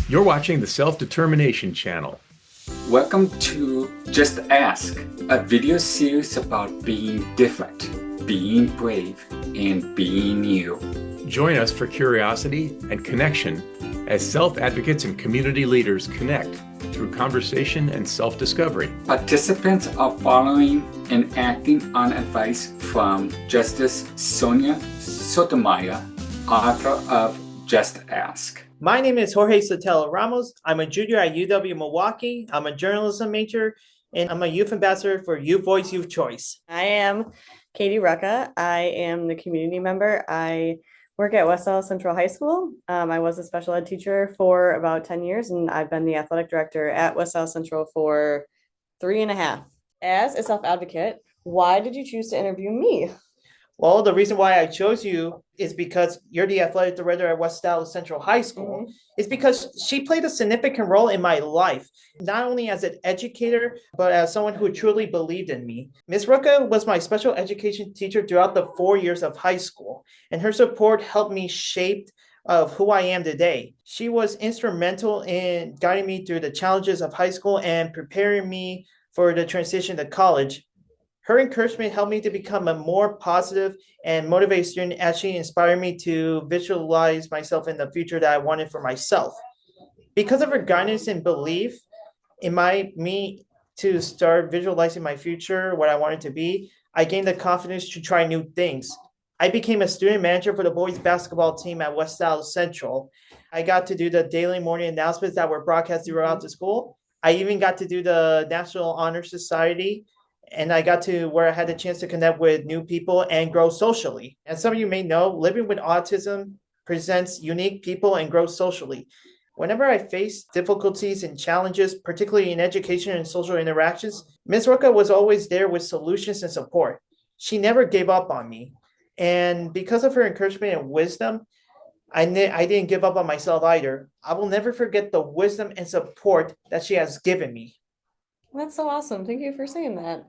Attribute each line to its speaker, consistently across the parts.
Speaker 1: You're watching the Self-Determination channel.
Speaker 2: Welcome to Just Ask, a video series about being different, being brave, and being you.
Speaker 1: Join us for curiosity and connection as self-advocates and community leaders connect through conversation and self-discovery.
Speaker 2: Participants are following and acting on advice from Justice Sonia Sotomayor, author of Just Ask.
Speaker 3: My name is Jorge Sotelo Ramos. I'm a junior at UW-Milwaukee. I'm a journalism major, and I'm a youth ambassador for Youth Voice, Youth Choice.
Speaker 4: I am Katie Rucka. I am the community member. I work at West Dallas Central High School. I was a special ed teacher for about 10 years, and I've been the athletic director at West Dallas Central for 3.5. As a self-advocate, why did you choose to interview me?
Speaker 3: Well, the reason why I chose you is because you're the athletic director at West Dallas Central High School. Mm-hmm. It's because she played a significant role in my life, not only as an educator, but as someone who truly believed in me. Ms. Rucka was my special education teacher throughout the 4 years of high school, and her support helped me shape of who I am today. She was instrumental in guiding me through the challenges of high school and preparing me for the transition to college. Her encouragement helped me to become a more positive and motivated student as she inspired me to visualize myself in the future that I wanted for myself. Because of her guidance and belief in me to start visualizing my future, what I wanted to be, I gained the confidence to try new things. I became a student manager for the boys basketball team at West Dallas Central. I got to do the daily morning announcements that were broadcast throughout the school. I even got to do the National Honor Society, and I got to where I had the chance to connect with new people and grow socially. As some of you may know, living with autism presents unique people and grow socially. Whenever I face difficulties and challenges, particularly in education and social interactions, Ms. Rucka was always there with solutions and support. She never gave up on me. And because of her encouragement and wisdom, I didn't give up on myself either. I will never forget the wisdom and support that she has given me.
Speaker 4: That's so awesome. Thank you for saying that.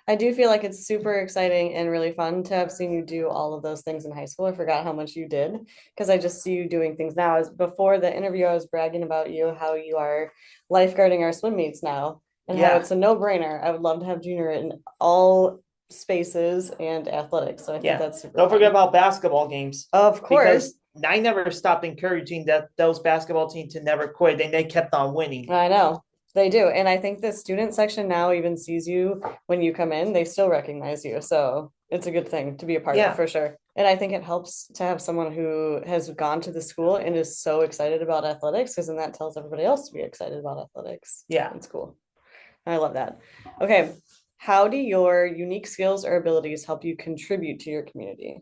Speaker 4: I do feel like it's super exciting and really fun to have seen you do all of those things in high school. I forgot how much you did because I just see you doing things now. As before the interview, I was bragging about you, how you are lifeguarding our swim meets now and how it's a no-brainer. I would love to have Junior in all spaces and athletics. So I think that's super
Speaker 3: Don't
Speaker 4: fun.
Speaker 3: forget about basketball games.
Speaker 4: Of course.
Speaker 3: Because I never stopped encouraging those basketball teams to never quit, and they kept on winning.
Speaker 4: I know. They do. And I think the student section now even sees you when you come in, they still recognize you. So it's a good thing to be a part of for sure. And I think it helps to have someone who has gone to the school and is so excited about athletics, because then that tells everybody else to be excited about athletics.
Speaker 3: Yeah.
Speaker 4: It's cool. I love that. Okay. How do your unique skills or abilities help you contribute to your community?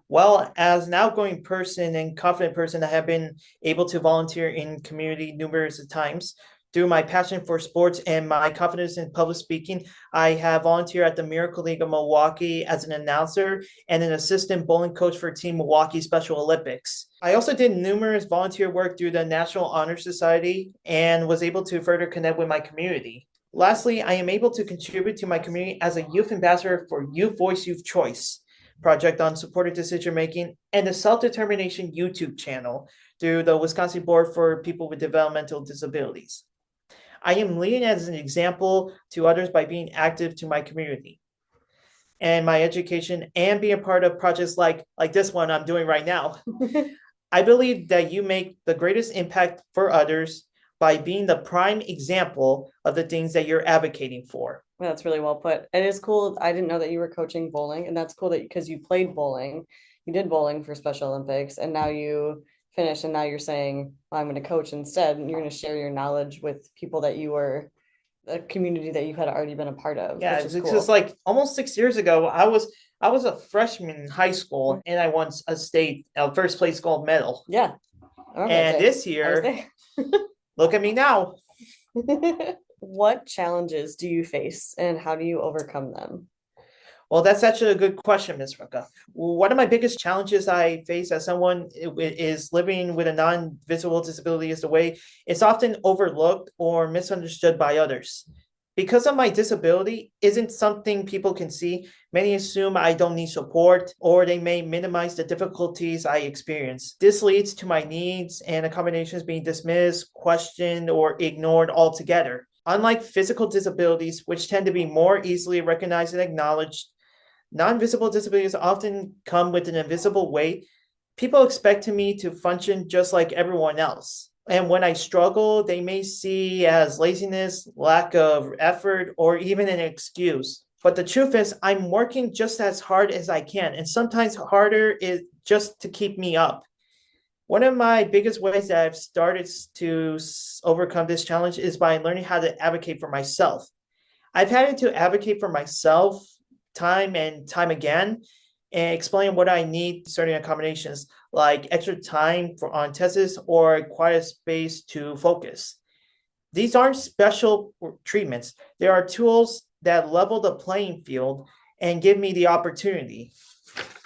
Speaker 3: Well, as an outgoing person and confident person, I have been able to volunteer in community numerous times. Through my passion for sports and my confidence in public speaking, I have volunteered at the Miracle League of Milwaukee as an announcer and an assistant bowling coach for Team Milwaukee Special Olympics. I also did numerous volunteer work through the National Honor Society and was able to further connect with my community. Lastly, I am able to contribute to my community as a youth ambassador for Youth Voice, Youth Choice project on supported decision-making and the Self-Determination YouTube channel through the Wisconsin Board for People with Developmental Disabilities. I am leading as an example to others by being active to my community and my education and being a part of projects like this one I'm doing right now. I believe that you make the greatest impact for others by being the prime example of the things that you're advocating for.
Speaker 4: That's really well put. It is cool. I didn't know that you were coaching bowling, and that's cool that because you played bowling, you did bowling for Special Olympics, and now you finished, and now you're saying, well, I'm going to coach instead, and you're going to share your knowledge with people that you were a community that you had already been a part of.
Speaker 3: Yeah, it's cool. Just like almost 6 years ago, I was a freshman in high school, and I won a state first place gold medal.
Speaker 4: Yeah.
Speaker 3: And this year, look at me now.
Speaker 4: What challenges do you face and how do you overcome them?
Speaker 3: Well, that's actually a good question, Ms. Rucka. One of my biggest challenges I face as someone is living with a non-visible disability is the way it's often overlooked or misunderstood by others. Because of my disability isn't something people can see, many assume I don't need support or they may minimize the difficulties I experience. This leads to my needs and accommodations being dismissed, questioned, or ignored altogether. Unlike physical disabilities, which tend to be more easily recognized and acknowledged, non-visible disabilities often come with an invisible weight. People expect me to function just like everyone else. And when I struggle, they may see as laziness, lack of effort, or even an excuse. But the truth is, I'm working just as hard as I can, and sometimes harder is just to keep me up. One of my biggest ways that I've started to overcome this challenge is by learning how to advocate for myself. I've had to advocate for myself time and time again and explain what I need certain accommodations like extra time on tests or quiet space to focus. These aren't special treatments. They are tools that level the playing field and give me the opportunity.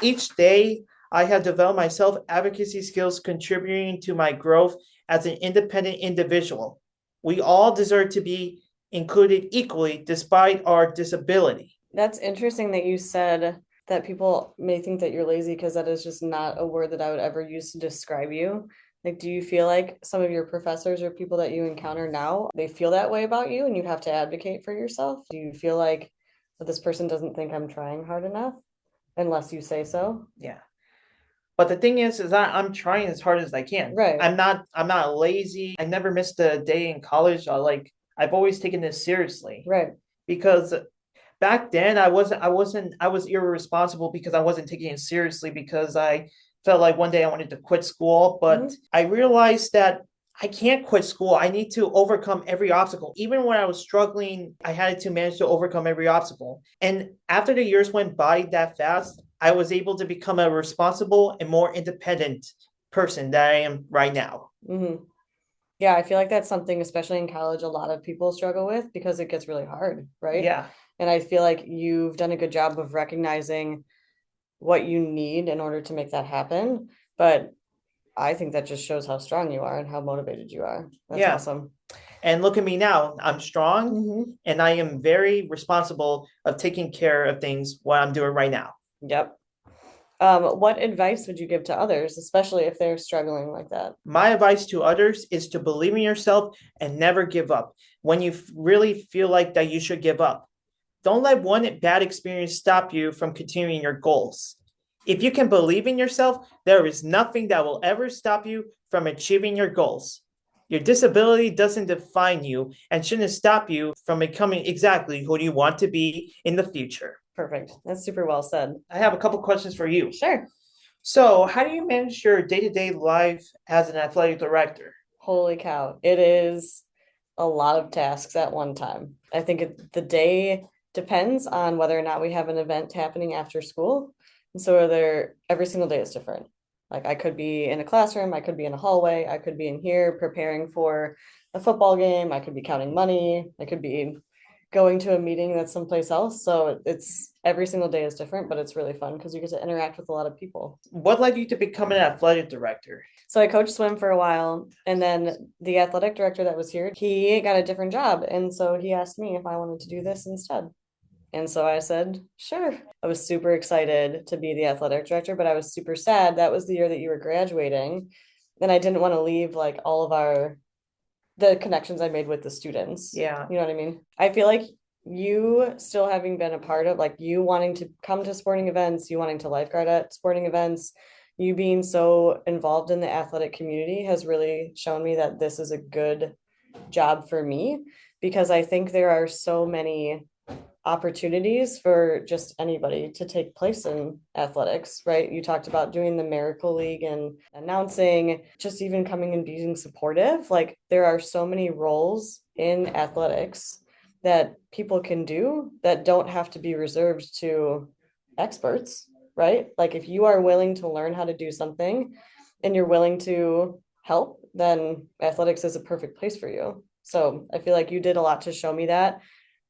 Speaker 3: Each day, I have developed my self-advocacy skills contributing to my growth as an independent individual. We all deserve to be included equally despite our disability.
Speaker 4: That's interesting that you said that people may think that you're lazy because that is just not a word that I would ever use to describe you. Like, do you feel like some of your professors or people that you encounter now, they feel that way about you and you have to advocate for yourself? Do you feel like that this person doesn't think I'm trying hard enough unless you say so?
Speaker 3: Yeah. But the thing is that I'm trying as hard as I can.
Speaker 4: Right.
Speaker 3: I'm not lazy. I never missed a day in college. I've always taken this seriously.
Speaker 4: Right.
Speaker 3: Because back then I was irresponsible because I wasn't taking it seriously because I felt like one day I wanted to quit school, but I realized that I can't quit school. I need to overcome every obstacle. Even when I was struggling, I had to manage to overcome every obstacle. And after the years went by that fast, I was able to become a responsible and more independent person that I am right now.
Speaker 4: Mm-hmm. Yeah, I feel like that's something, especially in college, a lot of people struggle with because it gets really hard, right?
Speaker 3: Yeah.
Speaker 4: And I feel like you've done a good job of recognizing what you need in order to make that happen. But I think that just shows how strong you are and how motivated you are. That's awesome.
Speaker 3: And look at me now. I'm strong and I am very responsible of taking care of things what I'm doing right now.
Speaker 4: Yep. What advice would you give to others, especially if they're struggling like that?
Speaker 3: My advice to others is to believe in yourself and never give up when you really feel like that you should give up. Don't let one bad experience stop you from continuing your goals. If you can believe in yourself, there is nothing that will ever stop you from achieving your goals. Your disability doesn't define you and shouldn't stop you from becoming exactly who you want to be in the future.
Speaker 4: Perfect. That's super well said.
Speaker 3: I have a couple questions for you.
Speaker 4: Sure.
Speaker 3: So, how do you manage your day-to-day life as an athletic director?
Speaker 4: Holy cow. It is a lot of tasks at one time. I think the day depends on whether or not we have an event happening after school. And so every single day is different. Like I could be in a classroom, I could be in a hallway, I could be in here preparing for a football game, I could be counting money, I could be going to a meeting that's someplace else. So it's every single day is different, but it's really fun because you get to interact with a lot of people.
Speaker 3: What led you to become an athletic director?
Speaker 4: So I coached swim for a while, and then the athletic director that was here, he got a different job. And so he asked me if I wanted to do this instead. And so I said, sure. I was super excited to be the athletic director, but I was super sad. That was the year that you were graduating. And I didn't want to leave like all of the connections I made with the students.
Speaker 3: Yeah.
Speaker 4: You know what I mean? I feel like you still having been a part of like you wanting to come to sporting events, you wanting to lifeguard at sporting events, you being so involved in the athletic community has really shown me that this is a good job for me because I think there are so many opportunities for just anybody to take place in athletics, right? You talked about doing the Miracle League and announcing, just even coming and being supportive. Like there are so many roles in athletics that people can do that don't have to be reserved to experts, right? Like if you are willing to learn how to do something and you're willing to help, then athletics is a perfect place for you. So I feel like you did a lot to show me that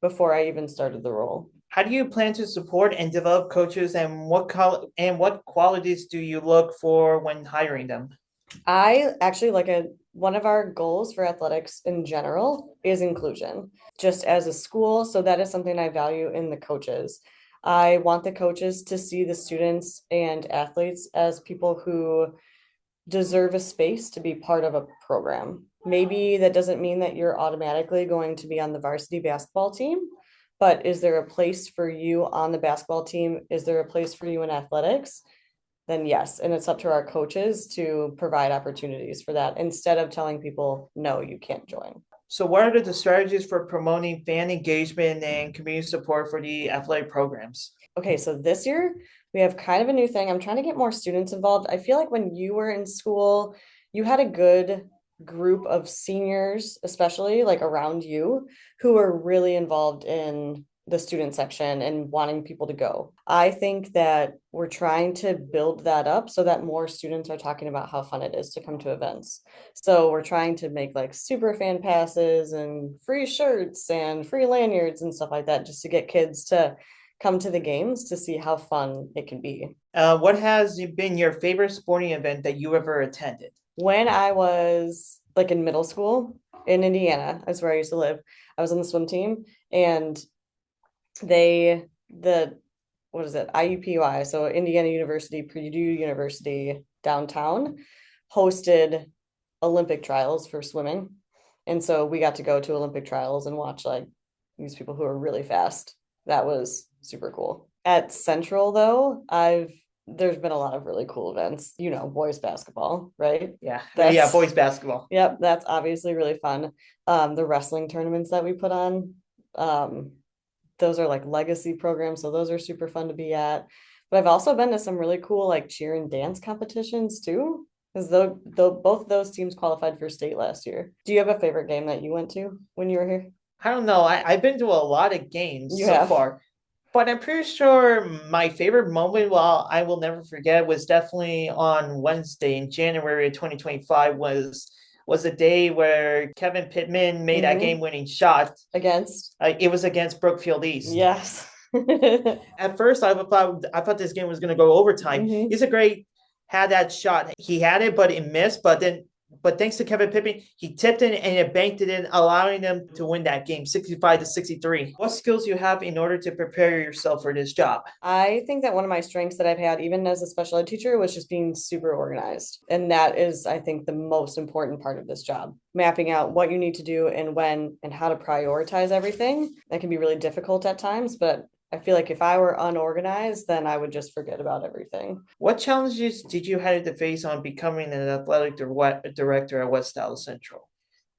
Speaker 4: before I even started the role.
Speaker 3: How do you plan to support and develop coaches, and what qualities do you look for when hiring them?
Speaker 4: I actually, like one of our goals for athletics in general is inclusion, just as a school. So that is something I value in the coaches. I want the coaches to see the students and athletes as people who deserve a space to be part of a program. Maybe that doesn't mean that you're automatically going to be on the varsity basketball team, but is there a place for you on the basketball team? Is there a place for you in athletics? Then yes. And it's up to our coaches to provide opportunities for that instead of telling people, no, you can't join.
Speaker 3: So what are the strategies for promoting fan engagement and community support for the athletic programs?
Speaker 4: Okay, so this year we have kind of a new thing. I'm trying to get more students involved. I feel like when you were in school, you had a good group of seniors, especially like around you, who were really involved in the student section and wanting people to go. I think that we're trying to build that up so that more students are talking about how fun it is to come to events. So we're trying to make like super fan passes and free shirts and free lanyards and stuff like that, just to get kids to come to the games to see how fun it can be.
Speaker 3: What has been your favorite sporting event that you ever attended?
Speaker 4: When I was like in middle school in Indiana, that's where I used to live. I was on the swim team, and what is it? IUPUI, so Indiana University, Purdue University downtown, hosted Olympic trials for swimming. And so we got to go to Olympic trials and watch like these people who are really fast. That was super cool. At Central, though, there's been a lot of really cool events, boys basketball, right?
Speaker 3: Yeah.
Speaker 4: That's
Speaker 3: Boys basketball.
Speaker 4: Yep, that's obviously really fun. The wrestling tournaments that we put on, those are like legacy programs, so those are super fun to be at. But I've also been to some really cool like cheer and dance competitions too, because both those teams qualified for state last year. Do you have a favorite game that you went to when you were here?
Speaker 3: I don't know. I've been to a lot of games
Speaker 4: You
Speaker 3: so
Speaker 4: have.
Speaker 3: far, but I'm pretty sure my favorite moment, well, I will never forget, was definitely on Wednesday in January of 2025 was a day where Kevin Pittman made that game-winning shot.
Speaker 4: Against?
Speaker 3: It was against Brookfield East.
Speaker 4: Yes.
Speaker 3: At first, I thought this game was going to go overtime. Had that shot. He had it, but it missed. But thanks to Kevin Pittman, he tipped it and it banked it in, allowing them to win that game 65-63. What skills you have in order to prepare yourself for this job?
Speaker 4: I think that one of my strengths that I've had, even as a special ed teacher, was just being super organized. And that is, I think, the most important part of this job. Mapping out what you need to do and when and how to prioritize everything. That can be really difficult at times, but I feel like if I were unorganized, then I would just forget about everything.
Speaker 3: What challenges did you have to face on becoming an athletic director at West Dallas Central?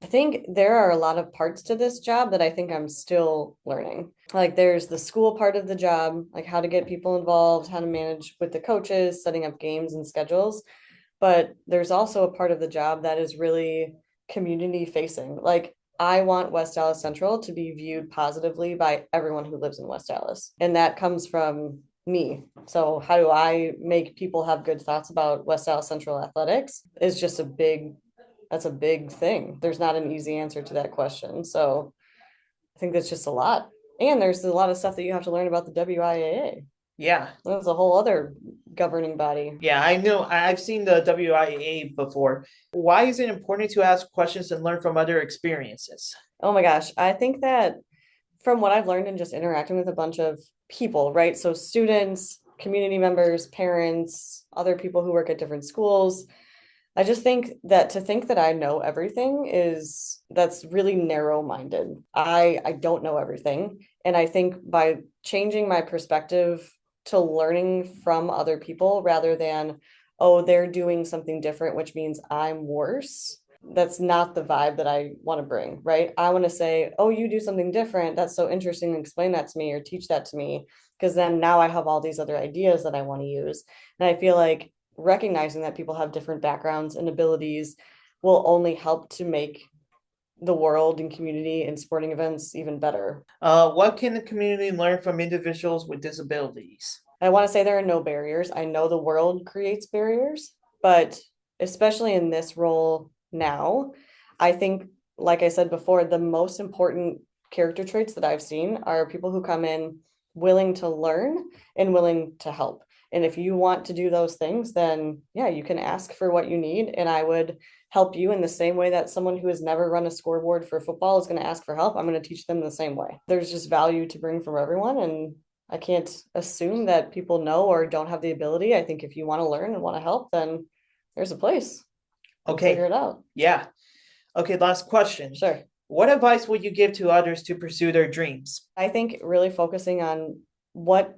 Speaker 4: I think there are a lot of parts to this job that I think I'm still learning. Like there's the school part of the job, like how to get people involved, how to manage with the coaches, setting up games and schedules. But there's also a part of the job that is really community facing. Like I want West Dallas Central to be viewed positively by everyone who lives in West Dallas. And that comes from me. So how do I make people have good thoughts about West Dallas Central athletics is just that's a big thing. There's not an easy answer to that question. So I think that's just a lot. And there's a lot of stuff that you have to learn about the WIAA.
Speaker 3: Yeah.
Speaker 4: That's a whole other governing body.
Speaker 3: Yeah, I know. I've seen the WIAA before. Why is it important to ask questions and learn from other experiences?
Speaker 4: Oh my gosh. I think that from what I've learned in just interacting with a bunch of people, right? So students, community members, parents, other people who work at different schools. I just think that to think that I know everything that's really narrow-minded. I don't know everything. And I think by changing my perspective to learning from other people rather than, oh, they're doing something different, which means I'm worse. That's not the vibe that I want to bring, right? I want to say, oh, you do something different. That's so interesting. Explain that to me or teach that to me. Because then now I have all these other ideas that I want to use. And I feel like recognizing that people have different backgrounds and abilities will only help to make the world and community and sporting events even better.
Speaker 3: What can the community learn from individuals with disabilities?
Speaker 4: I want to say there are no barriers. I know the world creates barriers, but especially in this role now, I think, like I said before, the most important character traits that I've seen are people who come in willing to learn and willing to help. And if you want to do those things, then yeah, you can ask for what you need. And I would help you in the same way that someone who has never run a scoreboard for football is going to ask for help. I'm going to teach them the same way. There's just value to bring from everyone. And I can't assume that people know or don't have the ability. I think if you want to learn and want to help, then there's a place.
Speaker 3: Okay.
Speaker 4: Figure it out.
Speaker 3: Yeah. Okay, last question.
Speaker 4: Sure.
Speaker 3: What advice would you give to others to pursue their dreams?
Speaker 4: I think really focusing on what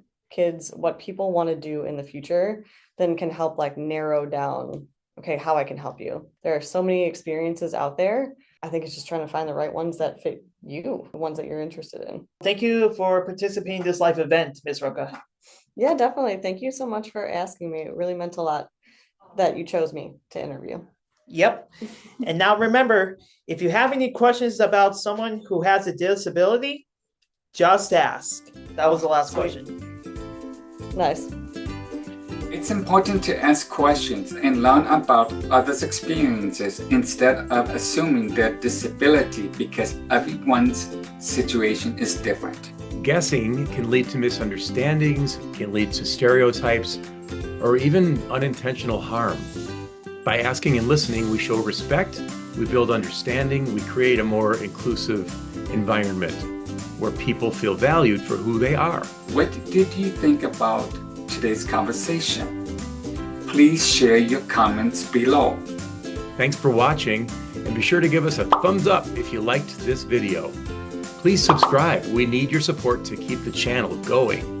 Speaker 4: people want to do in the future, then can help like narrow down, okay, how I can help you. There are so many experiences out there. I think it's just trying to find the right ones that fit you, the ones that you're interested in.
Speaker 3: Thank you for participating in this live event, Ms. Roca.
Speaker 4: Yeah, definitely. Thank you so much for asking me. It really meant a lot that you chose me to interview.
Speaker 3: Yep. And now remember, if you have any questions about someone who has a disability, just ask. That was the last question.
Speaker 4: Nice.
Speaker 2: It's important to ask questions and learn about others' experiences instead of assuming their disability, because everyone's situation is different.
Speaker 1: Guessing can lead to misunderstandings, can lead to stereotypes, or even unintentional harm. By asking and listening, we show respect, we build understanding, we create a more inclusive environment where people feel valued for who they are.
Speaker 2: What did you think about today's conversation? Please share your comments below.
Speaker 1: Thanks for watching, and be sure to give us a thumbs up if you liked this video. Please subscribe. We need your support to keep the channel going.